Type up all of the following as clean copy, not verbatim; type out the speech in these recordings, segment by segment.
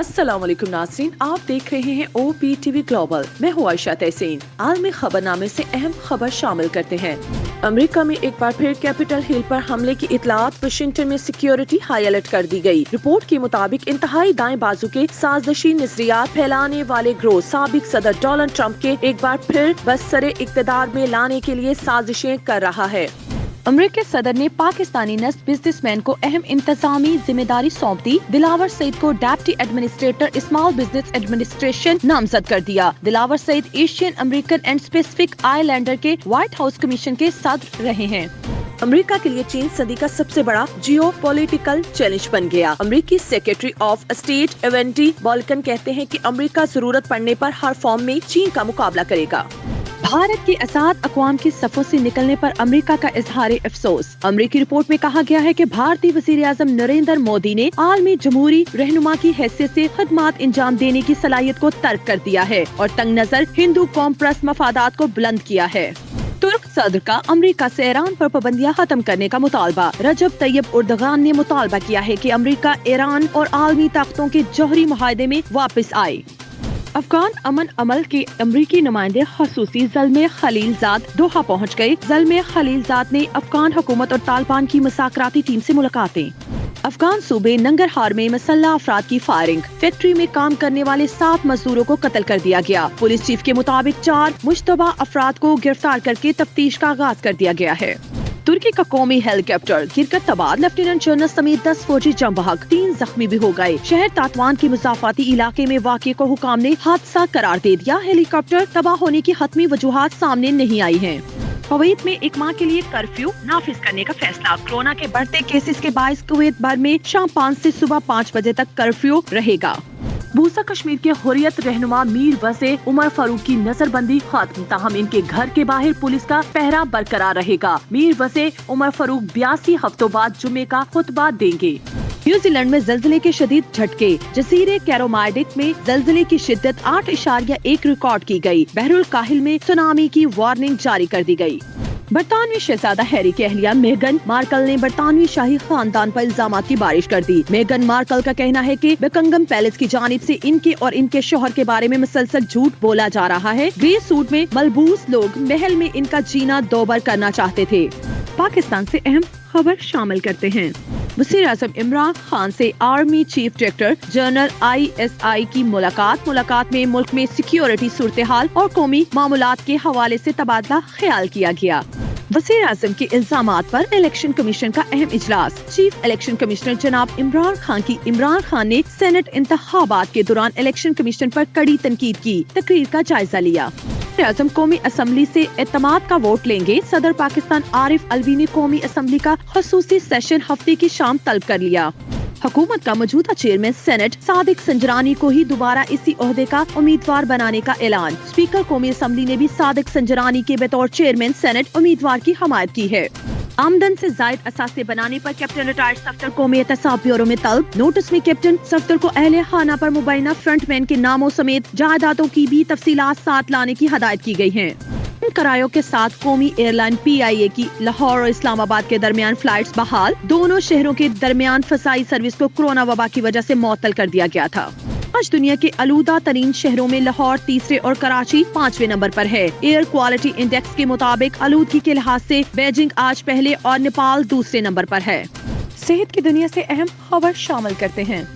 अस्सलाम वालेकुम नाज़रीन, आप देख रहे हैं OPTV ग्लोबल। मैं हूँ आयशा तहसीन। आलमी खबरनामे से अहम खबर शामिल करते हैं। अमेरिका में एक बार फिर कैपिटल हिल पर हमले की इतलात, वाशिंगटन में सिक्योरिटी हाई अलर्ट कर दी गई। रिपोर्ट के मुताबिक इंतहाई दाएं बाजू के साजिशी नजरियात फैलाने वाले ग्रोह साबिक सदर डोनाल्ड ट्रंप के एक बार फिर बसरे इक़्तिदार में लाने के लिए साजिशें कर रहा है। अमेरिकी सदर ने पाकिस्तानी नस्ल बिजनेसमैन को अहम इंतजामी जिम्मेदारी सौंप दी। दिलावर सईद को deputy administrator Small Business Administration नामजद कर दिया। Dilawar Saeed Asian American and specific Islander के व्हाइट हाउस कमीशन के सदर रहे हैं। अमेरिका के लिए चीन सदी का सबसे बड़ा जियो पॉलिटिकल चैलेंज बन गया। अमेरिकी सेक्रेटरी ऑफ स्टेट एवेंटी बॉल्कन कहते हैं कि अमेरिका जरूरत पड़ने पर हर फॉर्म में चीन का मुकाबला करेगा। भारत के आजाद अक़वाम के सफों से निकलने पर अमेरिका का इजहार अफसोस। अमेरिकी रिपोर्ट में कहा गया है कि भारतीय वज़ीर आज़म नरेंद्र मोदी ने आलमी जमहूरी रहनुमा की हैसियत से खदमात अंजाम देने की सलाहियत को तर्क कर दिया है और तंग नजर हिंदू कौम परस्त मफादात को बुलंद किया है। तुर्क सदर का अमेरिका से ईरान पर पाबंदियां खत्म करने का मुतालबा। रजब तैयब एर्दोगान ने मुतालबा किया है कि अमेरिका ईरान और आलमी ताकतों के जौहरी मुआहदे में वापस आए। अफगान अमन अमल के अमरीकी नुमाइंदे खसूसी ज़ल्मे खलीलजाद दोहा पहुँच गए। ज़ल्मे खलीलजाद ने अफगान हुकूमत और तालिबान की मुज़ाकराती टीम से मुलाकातें। अफगान सूबे नंगरहार में मसल्ला अफराद की फायरिंग। फैक्ट्री में काम करने वाले 7 मजदूरों को कत्ल कर दिया गया। पुलिस चीफ के मुताबिक 4 मुश्तबा अफराद को गिरफ्तार करके तफ्तीश का आगाज कर दिया गया है। तुर्की का कौमी हेलीकॉप्टर गिरकर तबाह, लेफ्टिनेंट जनरल समेत 10 फौजी जम बहक, 3 जख्मी भी हो गए। शहर तातवान के मुजाफाती इलाके में वाक़े को हुकाम ने हादसा करार दे दिया। हेलीकॉप्टर तबाह होने की हतमी वजूहात सामने नहीं आई हैं। कुवैत में एक माह के लिए कर्फ्यू नाफिज करने का फैसला। कोरोना के बढ़ते केसेस के बायस कुवैत भर में शाम 5 से सुबह 5 बजे तक कर्फ्यू रहेगा। बूसा कश्मीर के हुर्रियत रहनुमा मीर वसे उमर फारूक की नजरबंदी खत्म, ताहम इनके घर के बाहर पुलिस का पहरा बरकरार रहेगा। मीर वसे उमर फारूक 82 हफ्तों बाद जुम्मे का खुतबा देंगे। न्यूजीलैंड में जल्जले के शदीद झटके। जजीरे कैरोमाइडिक में जल्जले की शिद्दत 8.1 रिकॉर्ड की गई। बहरुल काहिल में सुनामी की वार्निंग जारी कर दी गई। बरतानवी शहजादा हैरी की अहलिया मेगन मार्कल ने बरतानवी शाही खानदान पर इल्जामात की बारिश कर दी। मेगन मार्कल का कहना है कि बकिंघम पैलेस की जानिब से इनके और इनके शौहर के बारे में मुसलसल झूठ बोला जा रहा है। ग्रे सूट में मलबूस लोग महल में इनका जीना दोबर करना चाहते थे। पाकिस्तान से अहम खबर शामिल करते हैं। वज़ीर आज़म इमरान खान से army chief director general ISI की मुलाकात में मुल्क में सिक्योरिटी सूरत हाल और कौमी मामलात के हवाले से तबादला ख्याल किया गया। वज़ीर आज़म के इल्जामात पर इलेक्शन कमीशन का अहम इजलास। चीफ इलेक्शन कमिश्नर जनाब इमरान खान ने सेनेट इंतखाबात के दौरान इलेक्शन कमीशन पर कड़ी तनकीद की। तकरीर का जायजा लिया। आज़म कौमी असम्बली से एतमाद का वोट लेंगे। सदर पाकिस्तान आरिफ अलवी ने कौमी असम्बली का खसूसी सेशन हफ्ते की शाम तलब कर लिया। हुकूमत का मौजूदा चेयरमैन सेनेट सादिक संजरानी को ही दोबारा इसी ओहदे का उम्मीदवार बनाने का ऐलान। स्पीकर कौमी असम्बली ने भी सादिक संजरानी के बतौर चेयरमैन सेनेट उम्मीदवार की हमायत की है। आमदन से जायद असासे बनाने पर कैप्टन रिटायर्ड सफ्तर कौमी एहतसाब ब्यूरो में तलब। नोटिस में कैप्टन सफ्तर को अहले खाना पर मुबैना फ्रंटमैन के नामों समेत जायदादों की भी तफसीलात साथ लाने की हदायत की गई है। करायों के साथ कौमी एयरलाइन PIA की लाहौर और इस्लामाबाद के दरमियान फ्लाइट्स बहाल। दोनों शहरों के दरमियान फसाई सर्विस को कोरोना वबा की वजह से मुअत्तल कर दिया गया था। आज दुनिया के आलूदा तरीन शहरों में लाहौर तीसरे और कराची 5वें नंबर पर है। एयर क्वालिटी इंडेक्स के मुताबिक आलूदगी के लिहाज से बीजिंग आज पहले और नेपाल दूसरे नंबर पर है। सेहत की दुनिया से अहम खबर शामिल करते हैं।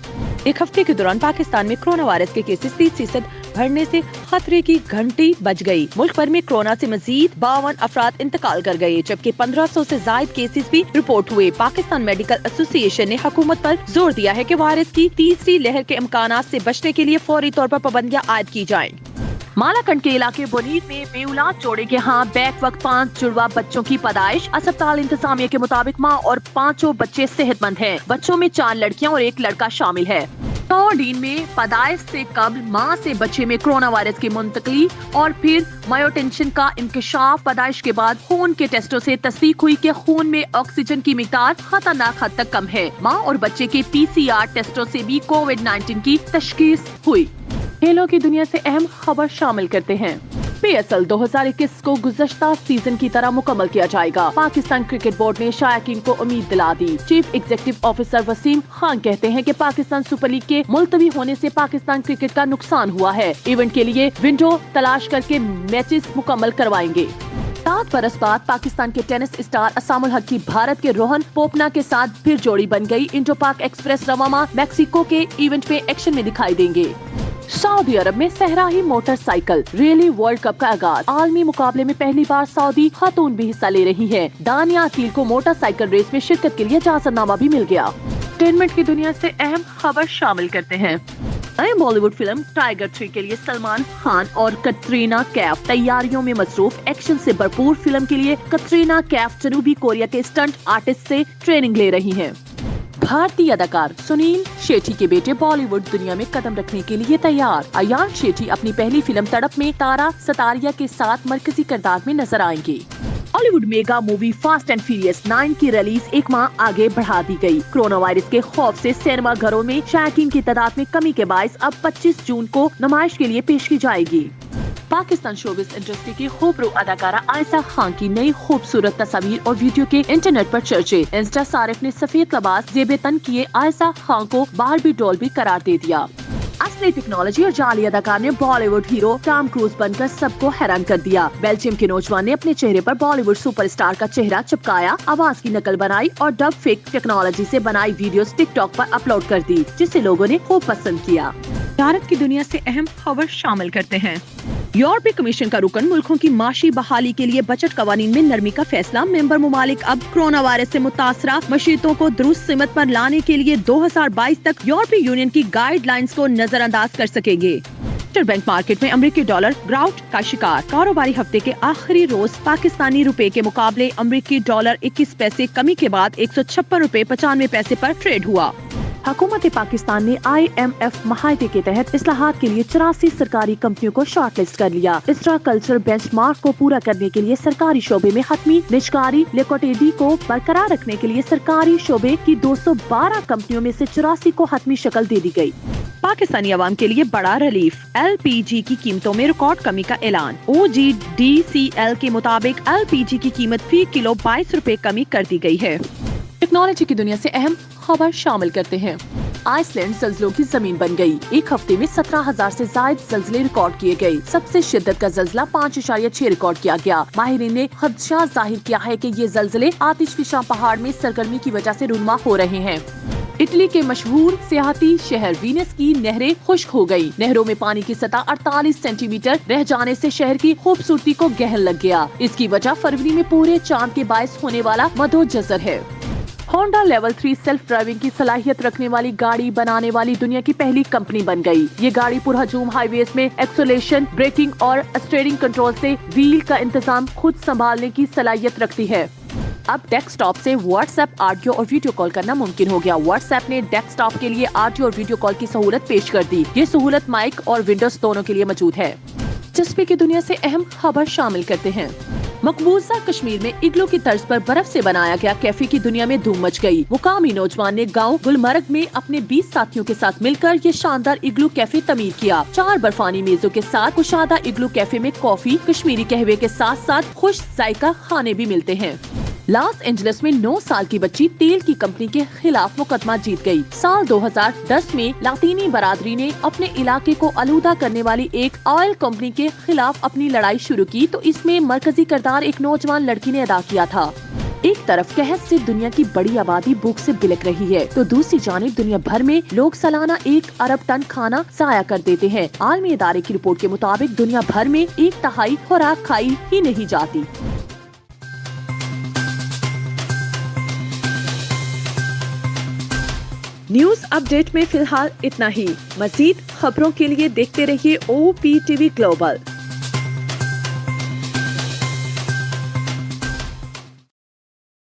एक हफ्ते के दौरान पाकिस्तान में कोरोना वायरस के केसेस 30% बढ़ने से खतरे की घंटी बज गई। मुल्क भर में कोरोना से मजीद 52 अफराद इंतकाल कर गए, जबकि 1500 से जायद केसेस भी रिपोर्ट हुए। पाकिस्तान मेडिकल एसोसिएशन ने हुकूमत पर जोर दिया है कि वायरस की तीसरी लहर के इम्कानात से बचने के लिए फौरी तौर पर पाबंदियां आयद की जाएं। मालाकंड के इलाके बोनीर में बेउलाद जोड़े के यहाँ बैक वक्त 5 जुड़वा बच्चों की पैदाइश। अस्पताल इंतजामिया के मुताबिक माँ और 5 बच्चे सेहतमंद हैं। बच्चों में 4 लड़कियाँ और 1 लड़का शामिल है। नॉर्डीन में पैदाइश से कब्ल माँ से बच्चे में कोरोना वायरस की मुंतकली और फिर मायोटेंशन का इंकशाफ। पैदाइश के बाद खून के टेस्टों से तस्दीक हुई कि खून में ऑक्सीजन की मिकदार खतरनाक हद तक कम है। माँ और बच्चे के PCR टेस्टों से भी कोविड-19 की तशखीस हुई। खेलों की दुनिया से अहम खबर शामिल करते हैं। PSL 2021 को गुज़श्ता सीजन की तरह मुकम्मल किया जाएगा। पाकिस्तान क्रिकेट बोर्ड ने शायकीन को उम्मीद दिला दी। Chief executive officer Wasim Khan कहते हैं कि पाकिस्तान सुपर लीग के मुलतवी होने से पाकिस्तान क्रिकेट का नुकसान हुआ है। इवेंट के लिए विंडो तलाश करके मैचेस मुकम्मल करवाएंगे। 7 बरस बाद पाकिस्तान के टेनिस स्टार असामुल हक की भारत के रोहन पोपना के साथ फिर जोड़ी बन गई। इंडो पाक एक्सप्रेस रवामा मैक्सिको के इवेंट में एक्शन में दिखाई देंगे। सऊदी अरब में सहराही मोटरसाइकिल रैली वर्ल्ड कप का आगाज। आलमी मुकाबले में पहली बार सऊदी खातून भी हिस्सा ले रही हैं। दानिया अकील को मोटरसाइकिल रेस में शिरकत के लिए इजाजतनामा भी मिल गया। एंटरटेनमेंट की दुनिया से अहम खबर शामिल करते हैं। नई बॉलीवुड फिल्म टाइगर 3 के लिए सलमान खान और कटरीना कैफ तैयारियों में मसरूफ। एक्शन से भरपूर फिल्म के लिए कटरीना कैफ जनूबी कोरिया के स्टंट आर्टिस्ट से ट्रेनिंग ले रही हैं। भारतीय अदाकार सुनील शेट्टी के बेटे बॉलीवुड दुनिया में कदम रखने के लिए तैयार। अयान शेट्टी अपनी पहली फिल्म तड़प में तारा सतारिया के साथ मरकजी किरदार में नजर आएंगे। Hollywood mega movie fast and furious 9 की रिलीज 1 माह आगे बढ़ा दी गई। कोरोना वायरस के खौफ से सिनेमा घरों में शायकीन की तादाद में कमी के बायस अब 25 जून को नुमाइश के लिए पेश की जाएगी। पाकिस्तान शोबिस इंडस्ट्री की खूबरू अदाकारा आयशा खान की नई खूबसूरत तस्वीर और वीडियो के इंटरनेट पर चर्चे। इंस्टा सारिफ ने सफेद लिबास जेबे तन किए आयशा खान को बारबी डॉल भी करार दे दिया। असली टेक्नोलॉजी और जाली अदाकार ने बॉलीवुड हीरो टॉम क्रूज बनकर सबको हैरान कर दिया। बेल्जियम के नौजवान ने अपने चेहरे पर बॉलीवुड सुपरस्टार का चेहरा चिपकाया, आवाज की नकल बनाई और डब फेक टेक्नोलॉजी से बनाई वीडियोस टिकटॉक पर अपलोड कर दी, जिसे लोगों ने खूब पसंद किया। भारत की दुनिया से अहम खबर शामिल करते हैं। यूरोपीय कमीशन का रुकन मुल्कों की माशी बहाली के लिए बजट कवानीन में नरमी का फैसला। मेंबर ममालिक अब कोरोना वायरस से मुतासरा मशीतों को दुरुस्त सिमत पर लाने के लिए 2022 तक यूरोपीय यूनियन की गाइडलाइंस को नजरअंदाज कर सकेंगे। इंटरबैंक मार्केट में अमेरिकी डॉलर ग्राउट का शिकार। कारोबारी हफ्ते के आखिरी रोज पाकिस्तानी रुपए के मुकाबले अमेरिकी डॉलर 21 पैसे कमी के बाद 156 रुपए 95 पैसे पर ट्रेड हुआ। हुकूमत पाकिस्तान ने IMF माहिदे के तहत इस्लाहात के लिए 84 सरकारी कंपनियों को शॉर्टलिस्ट कर लिया। इंफ्रा कल्चर बेंचमार्क को पूरा करने के लिए सरकारी शोबे में हतमी निजकारी लिक्विडिटी को बरकरार रखने के लिए सरकारी शोबे की 212 कंपनियों में से 84 को हतमी शक्ल दे दी गई। पाकिस्तानी अवाम के लिए बड़ा रिलीफ। LPG की कीमतों में रिकॉर्ड कमी का ऐलान। OGDCL के मुताबिक LPG की कीमत फी किलो 22 रुपए कमी कर दी गई है। टेक्नोलॉजी की दुनिया से अहम खबर शामिल करते हैं। आइसलैंड जल्जलों की जमीन बन गई। एक हफ्ते में 17,000 से ज्यादा जल्जले रिकॉर्ड किए गए। सबसे शिद्दत का जल्जला 5.6 रिकॉर्ड किया गया। माहिरीन ने खदशा जाहिर किया है कि ये जल्जले आतिशफिशा पहाड़ में सरगर्मी की वजह से रुनमा हो रहे हैं। इटली के मशहूर सियाहती शहर वीनस की नहरें खुश्क हो गयी। नहरों में पानी की सतह 48 सेंटीमीटर रह जाने से शहर की खूबसूरती को गहन लग गया। इसकी वजह फरवरी में पूरे चांद के बायस होने वाला मधो जज़र है। होंडा लेवल 3 सेल्फ ड्राइविंग की सलाहियत रखने वाली गाड़ी बनाने वाली दुनिया की पहली कंपनी बन गई। ये गाड़ी पुरहजूम हाईवेज में एक्सेलरेशन, ब्रेकिंग और स्टीयरिंग कंट्रोल से व्हील का इंतजाम खुद संभालने की सलाहियत रखती है। अब डेस्कटॉप से व्हाट्सएप ऑडियो और वीडियो कॉल करना मुमकिन हो गया। व्हाट्सएप ने डेस्कटॉप के लिए ऑडियो और वीडियो कॉल की सहूलत पेश कर दी। ये सहूलत माइक और विंडोज दोनों के लिए मौजूद है। दिलचस्पी की दुनिया से अहम खबर शामिल करते हैं। मकबूजा कश्मीर में इग्लू की तर्ज पर बर्फ से बनाया गया कैफे की दुनिया में धूम मच गई। मुकामी नौजवान ने गांव गुलमर्ग में अपने 20 साथियों के साथ मिलकर ये शानदार इग्लू कैफे तमीर किया। 4 बर्फानी मेजों के साथ कुशादा इग्लू कैफे में कॉफी, कश्मीरी कहवे के साथ साथ खुश जायका खाने भी मिलते हैं। लॉस एंजलिस में 9 साल की बच्ची तेल की कंपनी के खिलाफ मुकदमा जीत गई। साल 2010 में लातीनी बरादरी ने अपने इलाके को आलूदा करने वाली एक ऑयल कंपनी के खिलाफ अपनी लड़ाई शुरू की, तो इसमें मरकजी किरदार एक नौजवान लड़की ने अदा किया था। एक तरफ कहत से दुनिया की बड़ी आबादी भूख से बिलक रही है, तो दूसरी जानिब दुनिया भर में लोग सालाना 1 अरब टन खाना जाया कर देते हैं। आलमी इदारे की रिपोर्ट के मुताबिक दुनिया भर में 1/3 खुराक खाई ही नहीं जाती। न्यूज अपडेट में फिलहाल इतना ही। मजीद खबरों के लिए देखते रहिए OPTV ग्लोबल।